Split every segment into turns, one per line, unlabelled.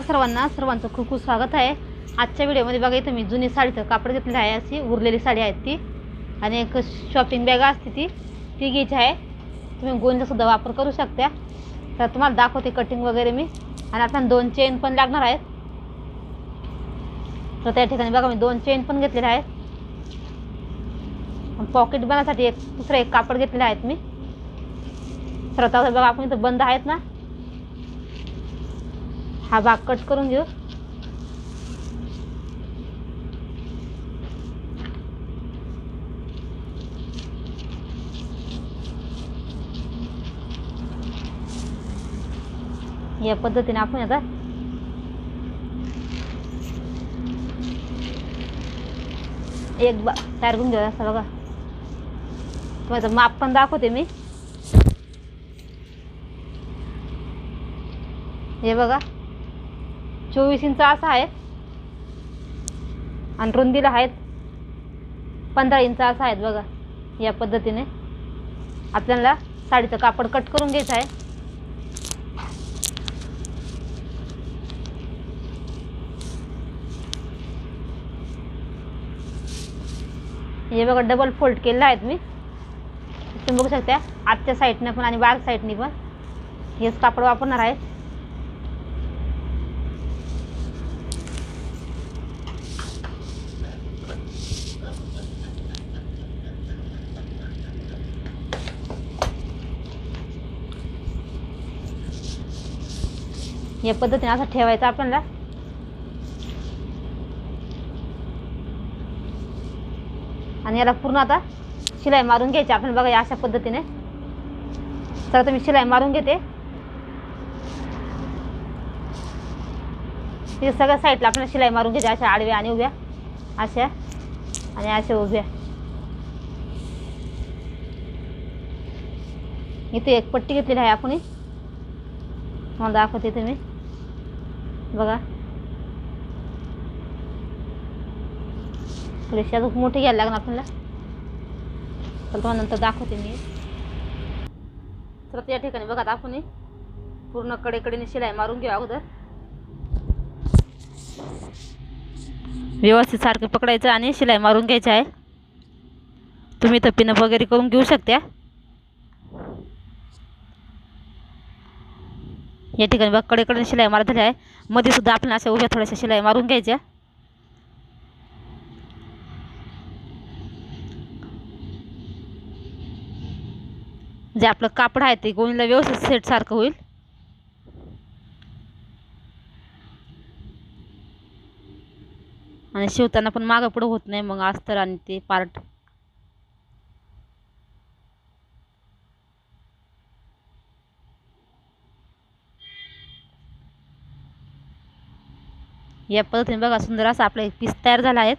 सर्वांचं खूप खूप स्वागत आहे। आजच्या व्हिडिओमध्ये बघा इथं मी जुनी साडीचं कापड घेतलेलं आहे। अशी उरलेली साडी आहे ती, आणि एक शॉपिंग बॅग असते ती घ्यायची आहे। तुम्ही गोंडचा सुद्धा वापर करू शकता। तर तुम्हाला दाखवते कटिंग वगैरे मी, आणि आपल्याला 2 चेन पण लागणार आहेत। तर त्या ठिकाणी बघा मी 2 चेन पण घेतलेल्या आहेत। पॉकेट बनवण्यासाठी दुसरं कापड घेतलेलं आहे मी। तर आता बघा आपण इथं बंद आहेत ना, हा भाग कट करून घेऊ। या पद्धतीने आपण आता एक तयार करून घेऊ। असं बघा, तुम्हाला माप पण दाखवते मी। हे बघा 24 इंच असा आहे, आणि रुंदीला आहेत 15 इंच असा आहेत बघा। या पद्धतीने आपल्याला साडीचं कापड कट करून घ्यायचं आहे। हे बघा डबल फोल्ड केलेलं आहेत मी, तुम्ही बघू शकता। आतच्या साईडने पण आणि बॅक साईडने पण हेच कापड वापरणार आहे। या पद्धतीने असं ठेवायचं आपल्याला। आणि याला पूर्ण आता शिलाई मारून घ्यायची आपल्याला बघा, अशा पद्धतीने। तर आता मी शिलाई मारून घेते। हे सगळ्या साईडला आपल्याला शिलाई मारून घ्यायची, अशा आडव्या आणि उभ्या, अशा आणि अशा उभ्या। इथे एक पट्टी घेतलेली आहे आपण, मला दाखवते तुम्ही बघा। थोडीशी अजून मोठी घ्यायला लागणार आपल्याला, तर तुम्हाला नंतर दाखवते मी। तर या ठिकाणी बघा आपण पूर्ण कडेकडेने शिलाई मारून घेऊ अगोदर। व्यवस्थित सारखं पकडायचं आणि शिलाई मारून घ्यायची आहे। तुम्ही तर पिनअप वगैरे करून घेऊ शकता। या ठिकाणी बघा कडेकडे शिलाई मारलेली आहे, मध्ये सुद्धा आपण अशा उभ्या थोड्याशा शिलाई मारून घ्यायच्या। जे आपलं कापड आहे ते गोणीला व्यवस्थित सेट सारखं होईल। आणि शिवताना पण मागं पुढं होत नाही मग अस्तर आणि ते पार्ट। या पद्धतीने बघा सुंदर असा आपला एक पीस तयार झाला आहे।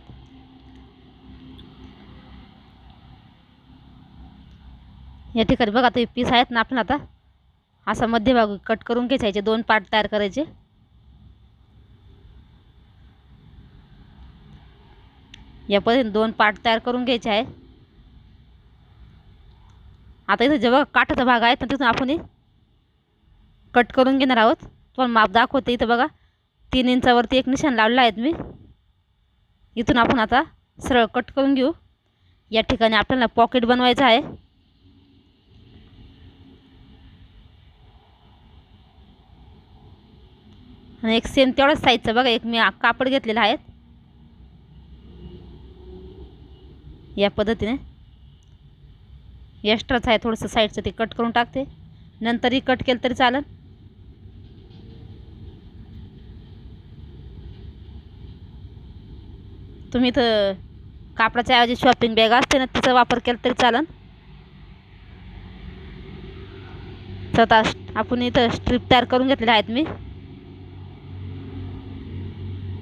या ठिकाणी बघा ते पीस आहेत ना, आपण आता असा मध्यभागी कट करून घ्यायचे। 2 पार्ट तयार करायचे। या पद्धतीने 2 पार्ट तयार करून घ्यायचे आहे। आता इथे जेव्हा काठाचा भाग आहे तिथून आपण कट करून घेणार आहोत। तुम्हाला माप दाखवते। इथं बघा 3 इंचावरती एक निशाण लावलेला आहे मी। इथून आपण आता सरळ कट करून घेऊ। या ठिकाणी आपल्याला पॉकेट बनवायचं आहे। आणि एक सेम तेवढाच साईजचा बघा एक मी कापड घेतलेला आहे। या पद्धतीने एक्स्ट्राच आहे थोडंसं साईडचं, ते कट करून टाकते। नंतरही कट केलं तरी चालेल। तुम्ही इथं कापडाच्या ऐवजी शॉपिंग बॅग असते ना, तिचा वापर केला तरी चालेल। स्वतः आपण इथं स्ट्रीप तयार करून घेतलेल्या आहेत मी।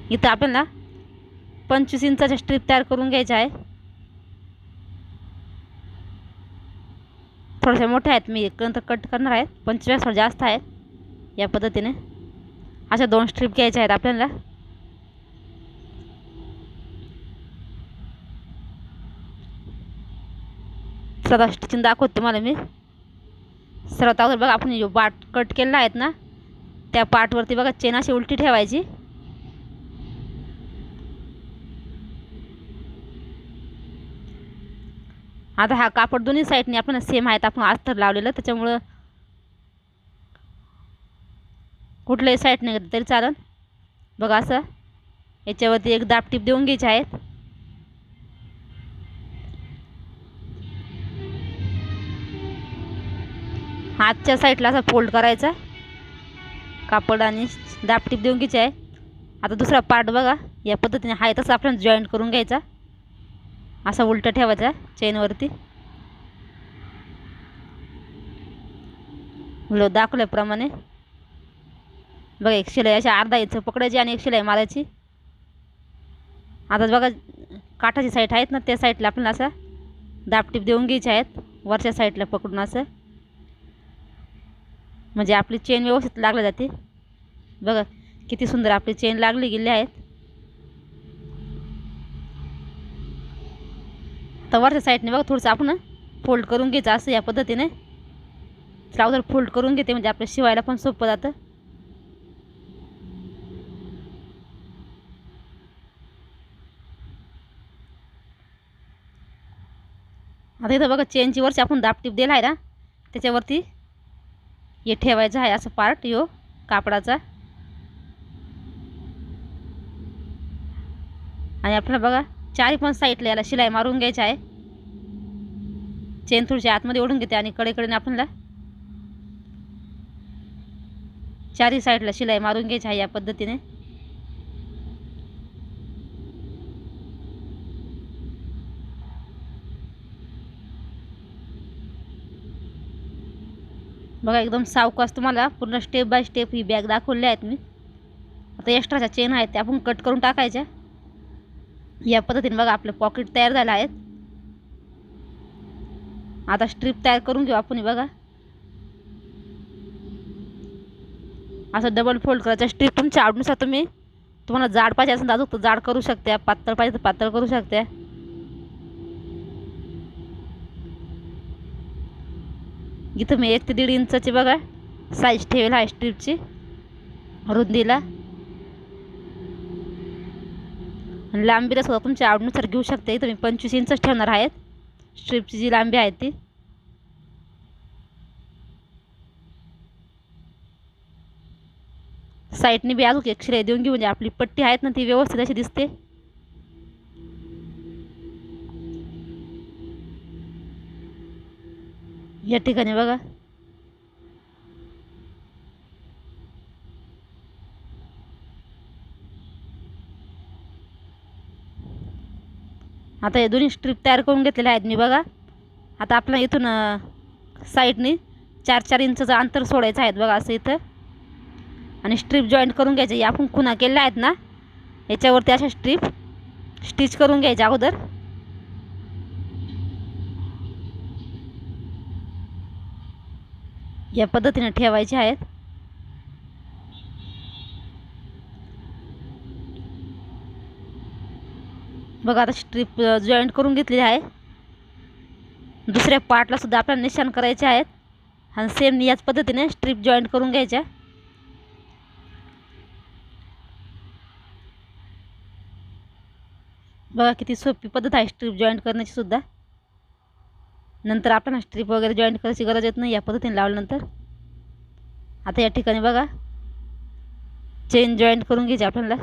इथं आपल्याला 25 इंचाच्या स्ट्रीप तयार करून घ्यायच्या आहे। थोड्याशा मोठ्या आहेत, मी नंतर कट करणार आहे। 25 थोडं जास्त आहेत। या पद्धतीने अशा 2 स्ट्रीप घ्यायच्या आहेत आपल्याला। सर्व स्टिचिंग दाखवते तुम्हाला मी। सर्वात अगोदर बघा आपण जो बाट कट केलेला आहेत ना, त्या पार्टवरती बघा चेन अशी उलटी ठेवायची. आता हा कापड दोन्ही साईडने आपण सेम आहेत, आपण अस्तर लावलेलं, त्याच्यामुळं कुठल्याही साईडने घेतलं तरी चालेल. बघा असं याच्यावरती एक दाबटीप देऊन घ्यायची आहेत. हातच्या साईडला असा फोल्ड करायचा कापड आणि दाबटीप देऊन घ्यायची आहे. आता दुसरा पार्ट बघा या पद्धतीने आहे तसं आपण जॉईंट करून घ्यायचा. असा उलटा ठेवायचा चेनवरती दाखवल्याप्रमाणे. बघा एक शिलाई अशी अर्धा इंच पकडायची आणि एक शिलाई मारायची. आता बघा काठाची साईड आहेत ना, त्या साईडला आपल्याला असा दाबटीप देऊन घ्यायची आहेत वरच्या साईडला पकडून असं, म्हणजे आपली चेन व्यवस्थित लागली जाते. बघा किती सुंदर आपली चेन लागली गेली आहेत. तर वरच्या साईडने बघा थोडंसं आपण फोल्ड करून घ्यायचं असं या पद्धतीने. अगोदर फोल्ड करून घेते म्हणजे आपल्या शिवायला पण सोपं जातं. आता इथं बघा चेनची वरची आपण दाबटीप दिला आहे ना, त्याच्यावरती हे ठेवायचं आहे असं पार्ट यो कापडाचा. आणि आपल्याला बघा चारी पण साईडला याला शिलाई मारून घ्यायची आहे. चेन थोडीशी आतमध्ये ओढून घेते आणि कडेकडे आपल्याला चारी साईडला शिलाई मारून घ्यायची आहे या पद्धतीने. बघा एकदम सावकाश तुम्हाला पूर्ण step by step he bag दाखवली आहेत मी. आता एक्स्ट्राच्या चेन आहेत त्या आपण कट करून टाकायच्या या पद्धतीने. बघा आपले पॉकेट तयार झाले आहेत. आता स्ट्रीप तयार करून घेऊ आपण. बघा असं डबल फोल्ड करायचं. स्ट्रीप तुमच्या आवडीनुसार तुम्हाला जाड पाहिजे असेल तर अजून जाड करू शकता, पातळ पाहिजे तर पातळ करू शकता. इथं मी 1 ते 1.5 इंचाची बघा साईज ठेवली आहे स्ट्रीपची रुंदीला. आणि लांबीला सुद्धा तुमच्या आवडीनुसार घेऊ शकता. इथं मी 25 इंचच ठेवणार आहेत स्ट्रीपची जी लांबी आहे ती. साईडने बी अजून एक शिलाई देऊन घेऊ म्हणजे आपली पट्टी आहेत ना ती व्यवस्थित अशी दिसते. या ठिकाणी बघा आता हे दोन्ही स्ट्रीप तयार करून घेतलेले आहेत मी. बघा आता आपल्याला इथून साईडने 4-4 इंचचं अंतर सोडायचं आहे. बघा असं इथं आणि स्ट्रीप जॉईंट करून घ्यायचे. आपण खुणा केलेल्या आहेत ना याच्यावरती अशा स्ट्रीप स्टिच करून घ्यायच्या अगोदर. या पद्धतीने ठेवायचे आहेत. बघा आता स्ट्रीप जॉईंट करून घेतलेली आहे. दुसऱ्या पार्टला सुद्धा आपल्याला निशाण करायचे आहेत आणि सेम याच पद्धतीने स्ट्रीप जॉईंट करून घ्यायच्या. बघा किती सोपी पद्धत आहे स्ट्रीप जॉईंट करण्याची सुद्धा. नंतर आपल्याला स्ट्रीप वगैरे जॉईंट करायची गरज येत नाही या पद्धतीने लावल्यानंतर. आता या ठिकाणी बघा चेन जॉईंट करून घ्यायची आपल्याला.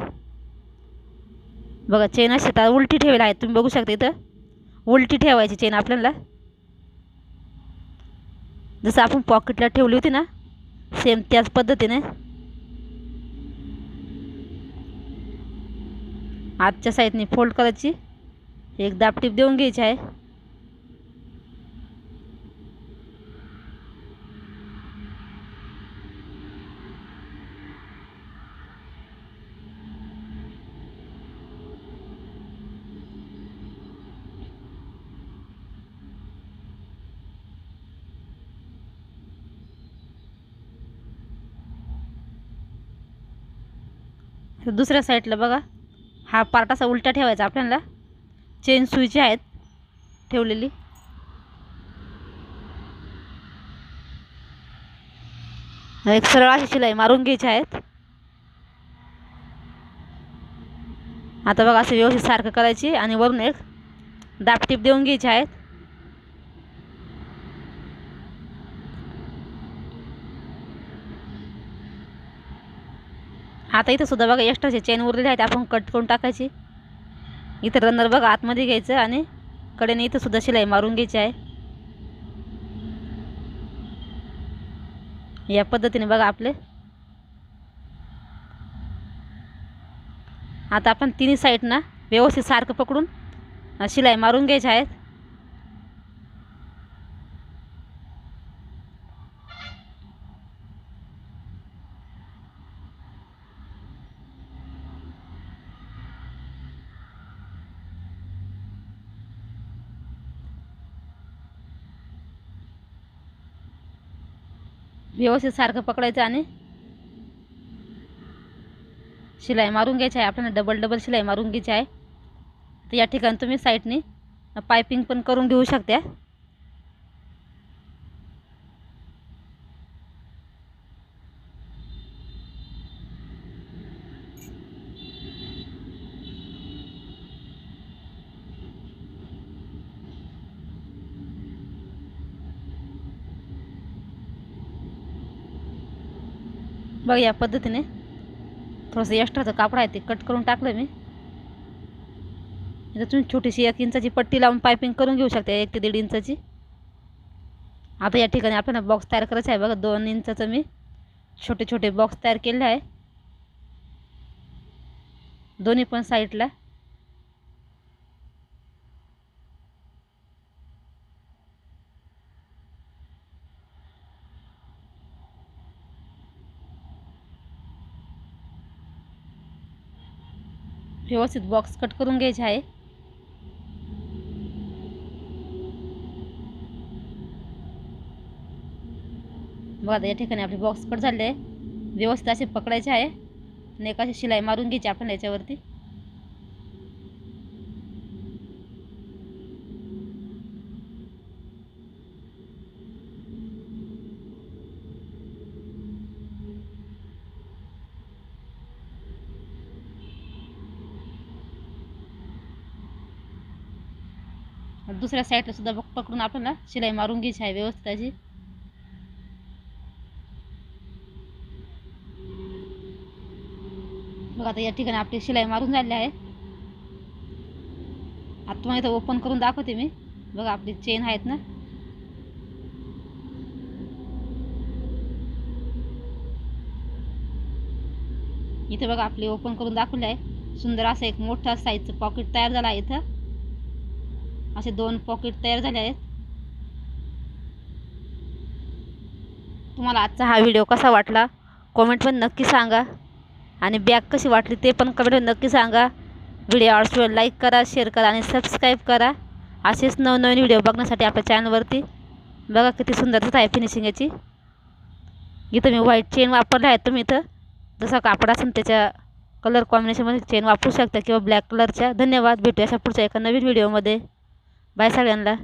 बघा चेन अशी तर उलटी ठेवली आहे तुम्ही बघू शकता. इथं उलटी ठेवायची चेन आपल्याला. जसं आपण पॉकेटला ठेवली होती ना सेम त्याच पद्धतीने. आतच्या साईडने फोल्ड करायची, एक दाबटीप देऊन घ्यायची आहे. दुसऱ्या साईडला बघा हा पार्ट असा उलटा ठेवायचा आपल्याला. चेन सुईची आहेत ठेवलेली. एक सरळ अशी शिलाई मारून घ्यायची आहेत. आता बघा असं व्यवस्थित सारखं करायची आणि वरून एक दाबटीप देऊन घ्यायची आहेत. आता इथं सुद्धा बघा एक्स्ट्राचे चेन उरलेले आहेत, आपण कट करून टाकायची. इथं रनर बघा आतमध्ये घ्यायचं आणि कडेने इथं सुद्धा शिलाई मारून घ्यायची आहे. या पद्धतीने बघा आपले. आता आपण तिन्ही साईडना व्यवस्थित सारखं पकडून शिलाई मारून घ्यायची आहेत. व्यवस्थित सारखं पकडायचं आणि शिलाई मारून घ्यायची आहे. आपल्याला डबल शिलाई मारून घ्यायची आहे. तर या ठिकाणी तुम्ही साईडनी पायपिंग पण करून घेऊ शकता. बघा या पद्धतीने थोडंसं एक्स्ट्राचं कापड आहे ते कट करून टाकलं मी. इथं तुम्ही छोटीशी 1 इंचाची पट्टी लावून पायपिंग करून घेऊ शकता, 1 ते 1.5 इंचाची. आता या ठिकाणी आपल्याला बॉक्स तयार करायचा आहे. बघा 2 इंचाचं मी छोटे छोटे बॉक्स तयार केले आहे दोन्ही पण साईडला. व्यवस्थित बॉक्स कट करून घ्यायचे आहे. बघा या ठिकाणी आपले बॉक्स कट झाले आहे. व्यवस्थित असे पकडायचे आहे आणि एक अशी शिलाई मारून घ्यायची आपण याच्यावरती. दुसऱ्या साईडला सुद्धा पकडून आपल्याला शिलाई मारून घ्यायची आहे व्यवस्थित अशी. बघा आता या ठिकाणी आपली शिलाई मारून झाली आहे. आता तुम्हाला इथं ओपन करून दाखवते मी. बघा आपली चेन आहेत ना, इथे बघा आपली ओपन करून दाखवले आहे. सुंदर असं एक मोठा साईजचं पॉकेट तयार झालं आहे. इथं असे 2 पॉकेट तयार झाले आहेत. तुम्हाला आजचा हा व्हिडिओ कसा वाटला कॉमेंटमध्ये नक्की सांगा आणि बॅग कशी वाटली ते पण कमेंटमध्ये नक्की सांगा. व्हिडिओ आवडल्यास लाईक करा, शेअर करा आणि सबस्क्राईब करा. असेच नवनवीन व्हिडिओ बघण्यासाठी आपल्या चॅनलवरती. बघा किती सुंदर दिसत आहे फिनिशिंग याची. इथं मी व्हाईट चेन वापरले आहे. तुम्ही इथं जसा कापड असेल त्याच्या कलर कॉम्बिनेशनमध्ये चेन वापरू शकता किंवा ब्लॅक कलरच्या. धन्यवाद. भेटूया अशा पुढच्या एका नवीन व्हिडिओमध्ये. बाय सगळ्यांना.